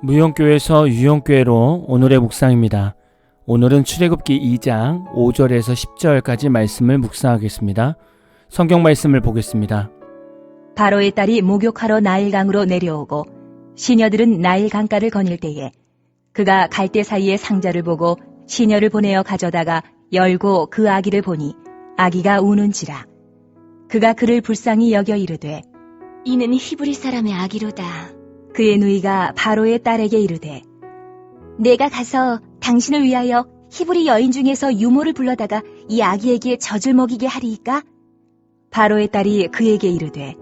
무용교회에서 유용교회로 오늘의 묵상입니다. 오늘은 출애굽기 2장 5절에서 10절까지 말씀을 묵상하겠습니다. 성경 말씀을 보겠습니다. 바로의 딸이 목욕하러 나일강으로 내려오고 시녀들은 나일 강가를 거닐 때에 그가 갈대 사이에 상자를 보고 시녀를 보내어 가져다가 열고 그 아기를 보니 아기가 우는지라. 그가 그를 불쌍히 여겨 이르되 이는 히브리 사람의 아기로다. 그의 누이가 바로의 딸에게 이르되 내가 가서 당신을 위하여 히브리 여인 중에서 유모를 불러다가 이 아기에게 젖을 먹이게 하리이까? 바로의 딸이 그에게 이르되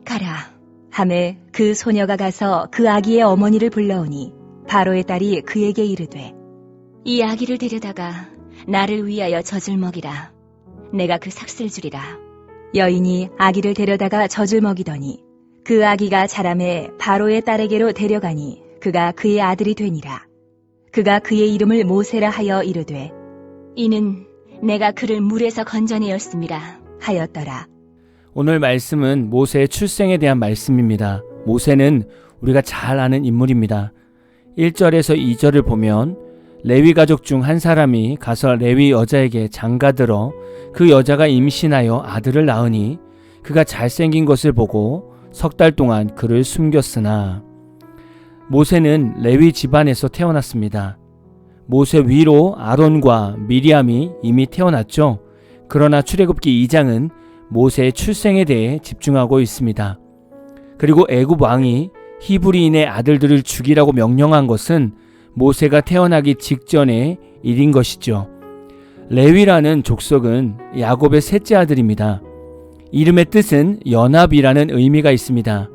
가라. 하매 그 소녀가 가서 그 아기의 어머니를 불러오니 바로의 딸이 그에게 이르되 이 아기를 데려다가 나를 위하여 젖을 먹이라. 내가 그 삭슬 주리라. 여인이 아기를 데려다가 젖을 먹이더니 그 아기가 자라매 바로의 딸에게로 데려가니 그가 그의 아들이 되니라. 그가 그의 이름을 모세라 하여 이르되 이는 내가 그를 물에서 건져내었음이라 하였더라. 오늘 말씀은 모세의 출생에 대한 말씀입니다. 모세는 우리가 잘 아는 인물입니다. 1절에서 2절을 보면 레위 가족 중 한 사람이 가서 레위 여자에게 장가들어 그 여자가 임신하여 아들을 낳으니 그가 잘생긴 것을 보고 석 달 동안 그를 숨겼으나 모세는 레위 집안에서 태어났습니다. 모세 위로 아론과 미리암이 이미 태어났죠. 그러나 출애굽기 2장은 모세의 출생에 대해 집중하고 있습니다. 그리고 애굽 왕이 히브리인의 아들들을 죽이라고 명령한 것은 모세가 태어나기 직전의 일인 것이죠. 레위라는 족속은 야곱의 셋째 아들입니다. 이름의 뜻은 연합이라는 의미가 있습니다.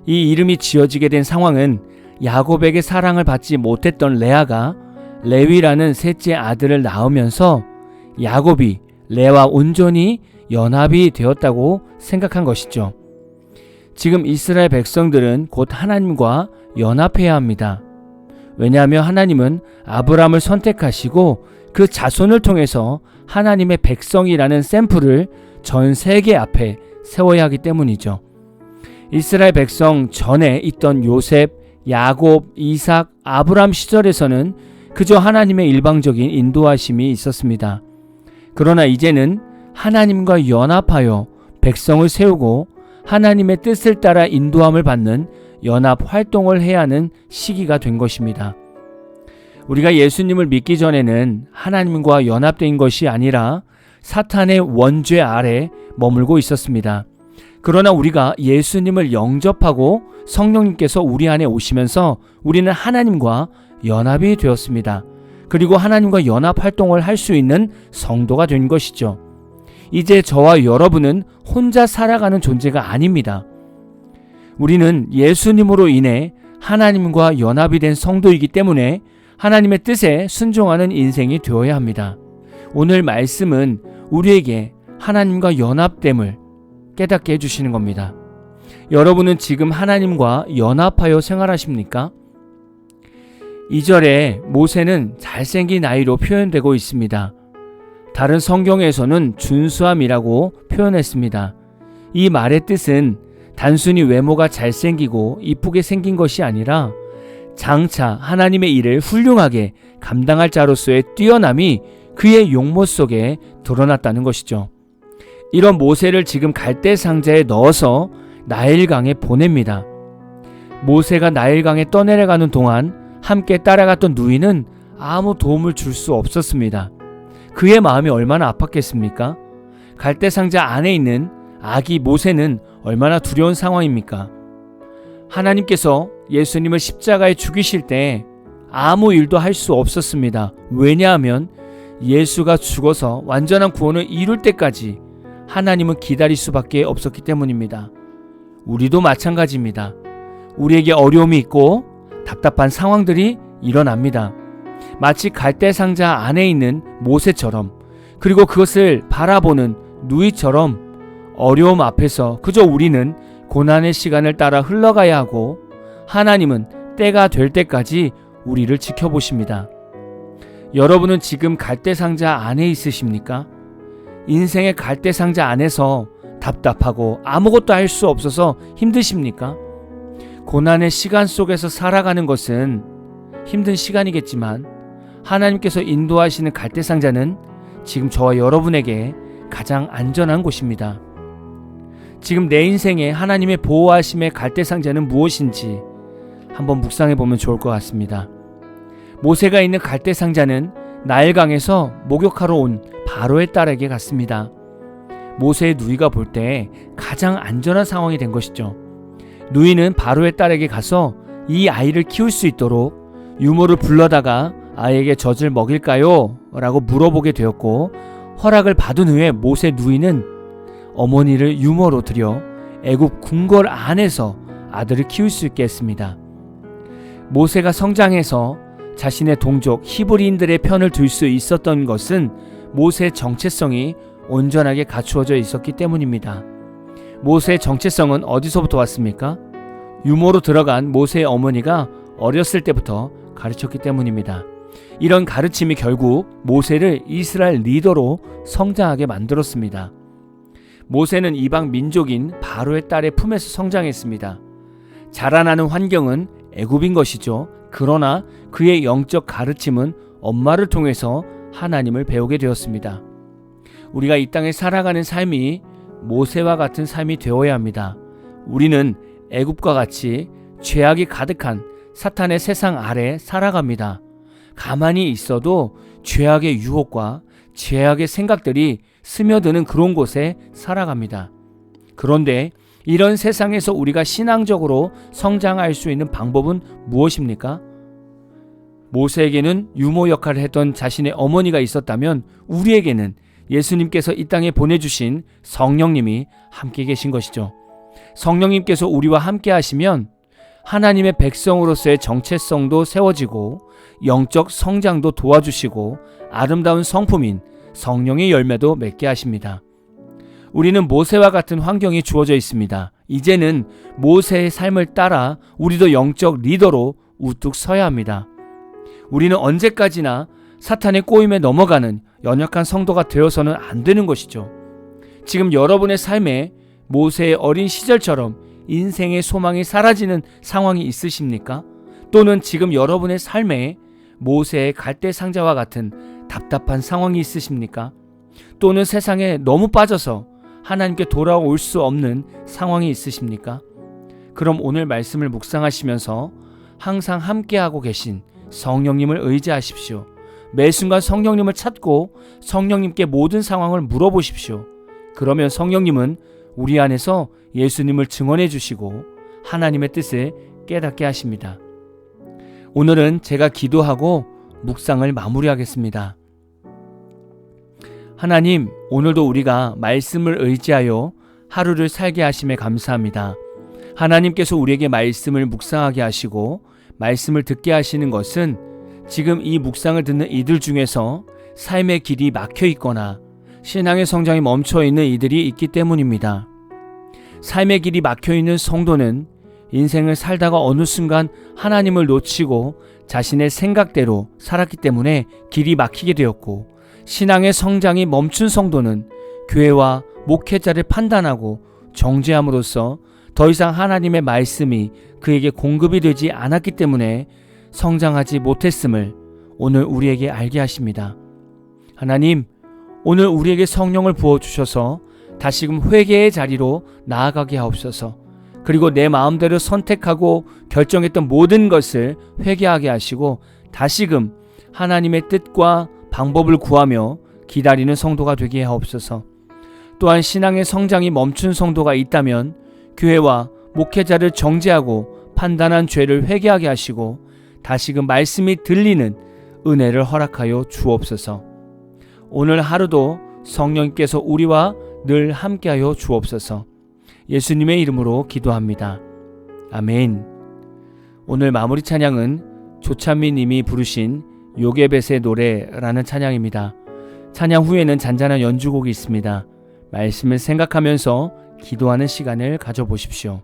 이 이름이 지어지게 된 상황은 야곱에게 사랑을 받지 못했던 레아가 레위라는 셋째 아들을 낳으면서 야곱이 레아와 온전히 연합이 되었다고 생각한 것이죠. 지금 이스라엘 백성들은 곧 하나님과 연합해야 합니다. 왜냐하면 하나님은 아브라함을 선택하시고 그 자손을 통해서 하나님의 백성이라는 샘플을 전 세계 앞에 세워야 하기 때문이죠. 이스라엘 백성 전에 있던 요셉, 야곱, 이삭, 아브라함 시절에서는 그저 하나님의 일방적인 인도하심이 있었습니다. 그러나 이제는 하나님과 연합하여 백성을 세우고 하나님의 뜻을 따라 인도함을 받는 연합 활동을 해야 하는 시기가 된 것입니다. 우리가 예수님을 믿기 전에는 하나님과 연합된 것이 아니라 사탄의 원죄 아래 머물고 있었습니다. 그러나 우리가 예수님을 영접하고 성령님께서 우리 안에 오시면서 우리는 하나님과 연합이 되었습니다. 그리고 하나님과 연합 활동을 할 수 있는 성도가 된 것이죠. 이제 저와 여러분은 혼자 살아가는 존재가 아닙니다. 우리는 예수님으로 인해 하나님과 연합이 된 성도이기 때문에 하나님의 뜻에 순종하는 인생이 되어야 합니다. 오늘 말씀은 우리에게 하나님과 연합됨을 깨닫게 해주시는 겁니다. 여러분은 지금 하나님과 연합하여 생활하십니까? 2절에 모세는 잘생긴 아이로 표현되고 있습니다. 다른 성경에서는 준수함이라고 표현했습니다. 이 말의 뜻은 단순히 외모가 잘생기고 이쁘게 생긴 것이 아니라 장차 하나님의 일을 훌륭하게 감당할 자로서의 뛰어남이 그의 용모 속에 드러났다는 것이죠. 이런 모세를 지금 갈대 상자에 넣어서 나일강에 보냅니다. 모세가 나일강에 떠내려가는 동안 함께 따라갔던 누이는 아무 도움을 줄 수 없었습니다. 그의 마음이 얼마나 아팠겠습니까? 갈대 상자 안에 있는 아기 모세는 얼마나 두려운 상황입니까? 하나님께서 예수님을 십자가에 죽이실 때 아무 일도 할 수 없었습니다. 왜냐하면 예수가 죽어서 완전한 구원을 이룰 때까지 하나님은 기다릴 수밖에 없었기 때문입니다. 우리도 마찬가지입니다. 우리에게 어려움이 있고 답답한 상황들이 일어납니다. 마치 갈대 상자 안에 있는 모세처럼, 그리고 그것을 바라보는 누이처럼 어려움 앞에서 그저 우리는 고난의 시간을 따라 흘러가야 하고 하나님은 때가 될 때까지 우리를 지켜보십니다. 여러분은 지금 갈대 상자 안에 있으십니까? 인생의 갈대 상자 안에서 답답하고 아무것도 할 수 없어서 힘드십니까? 고난의 시간 속에서 살아가는 것은 힘든 시간이겠지만 하나님께서 인도하시는 갈대상자는 지금 저와 여러분에게 가장 안전한 곳입니다. 지금 내 인생에 하나님의 보호하심의 갈대상자는 무엇인지 한번 묵상해 보면 좋을 것 같습니다. 모세가 있는 갈대상자는 나일강에서 목욕하러 온 바로의 딸에게 갔습니다. 모세의 누이가 볼 때 가장 안전한 상황이 된 것이죠. 누이는 바로의 딸에게 가서 이 아이를 키울 수 있도록 유모를 불러다가 아이에게 젖을 먹일까요? 라고 물어보게 되었고, 허락을 받은 후에 모세 누이는 어머니를 유모로 들여 애굽 궁궐 안에서 아들을 키울 수 있게 했습니다. 모세가 성장해서 자신의 동족 히브리인들의 편을 들 수 있었던 것은 모세의 정체성이 온전하게 갖추어져 있었기 때문입니다. 모세의 정체성은 어디서부터 왔습니까? 유모로 들어간 모세의 어머니가 어렸을 때부터 가르쳤기 때문입니다. 이런 가르침이 결국 모세를 이스라엘 리더로 성장하게 만들었습니다. 모세는 이방 민족인 바로의 딸의 품에서 성장했습니다. 자라나는 환경은 애굽인 것이죠. 그러나 그의 영적 가르침은 엄마를 통해서 하나님을 배우게 되었습니다. 우리가 이 땅에 살아가는 삶이 모세와 같은 삶이 되어야 합니다. 우리는 애굽과 같이 죄악이 가득한 사탄의 세상 아래 살아갑니다. 가만히 있어도 죄악의 유혹과 죄악의 생각들이 스며드는 그런 곳에 살아갑니다. 그런데 이런 세상에서 우리가 신앙적으로 성장할 수 있는 방법은 무엇입니까? 모세에게는 유모 역할을 했던 자신의 어머니가 있었다면 우리에게는 예수님께서 이 땅에 보내주신 성령님이 함께 계신 것이죠. 성령님께서 우리와 함께 하시면 하나님의 백성으로서의 정체성도 세워지고 영적 성장도 도와주시고 아름다운 성품인 성령의 열매도 맺게 하십니다. 우리는 모세와 같은 환경이 주어져 있습니다. 이제는 모세의 삶을 따라 우리도 영적 리더로 우뚝 서야 합니다. 우리는 언제까지나 사탄의 꼬임에 넘어가는 연약한 성도가 되어서는 안 되는 것이죠. 지금 여러분의 삶에 모세의 어린 시절처럼 인생의 소망이 사라지는 상황이 있으십니까? 또는 지금 여러분의 삶에 모세의 갈대 상자와 같은 답답한 상황이 있으십니까? 또는 세상에 너무 빠져서 하나님께 돌아올 수 없는 상황이 있으십니까? 그럼 오늘 말씀을 묵상하시면서 항상 함께하고 계신 성령님을 의지하십시오. 매 순간 성령님을 찾고 성령님께 모든 상황을 물어보십시오. 그러면 성령님은 우리 안에서 예수님을 증언해 주시고 하나님의 뜻을 깨닫게 하십니다. 오늘은 제가 기도하고 묵상을 마무리하겠습니다. 하나님, 오늘도 우리가 말씀을 의지하여 하루를 살게 하심에 감사합니다. 하나님께서 우리에게 말씀을 묵상하게 하시고 말씀을 듣게 하시는 것은 지금 이 묵상을 듣는 이들 중에서 삶의 길이 막혀 있거나 신앙의 성장이 멈춰 있는 이들이 있기 때문입니다. 삶의 길이 막혀 있는 성도는 인생을 살다가 어느 순간 하나님을 놓치고 자신의 생각대로 살았기 때문에 길이 막히게 되었고, 신앙의 성장이 멈춘 성도는 교회와 목회자를 판단하고 정죄함으로써 더 이상 하나님의 말씀이 그에게 공급이 되지 않았기 때문에 성장하지 못했음을 오늘 우리에게 알게 하십니다. 하나님, 오늘 우리에게 성령을 부어주셔서 다시금 회개의 자리로 나아가게 하옵소서. 그리고 내 마음대로 선택하고 결정했던 모든 것을 회개하게 하시고 다시금 하나님의 뜻과 방법을 구하며 기다리는 성도가 되게 하옵소서. 또한 신앙의 성장이 멈춘 성도가 있다면 교회와 목회자를 정죄하고 판단한 죄를 회개하게 하시고 다시금 말씀이 들리는 은혜를 허락하여 주옵소서. 오늘 하루도 성령님께서 우리와 늘 함께하여 주옵소서. 예수님의 이름으로 기도합니다. 아멘. 오늘 마무리 찬양은 조찬미 님이 부르신 요게벳의 노래라는 찬양입니다. 찬양 후에는 잔잔한 연주곡이 있습니다. 말씀을 생각하면서 기도하는 시간을 가져보십시오.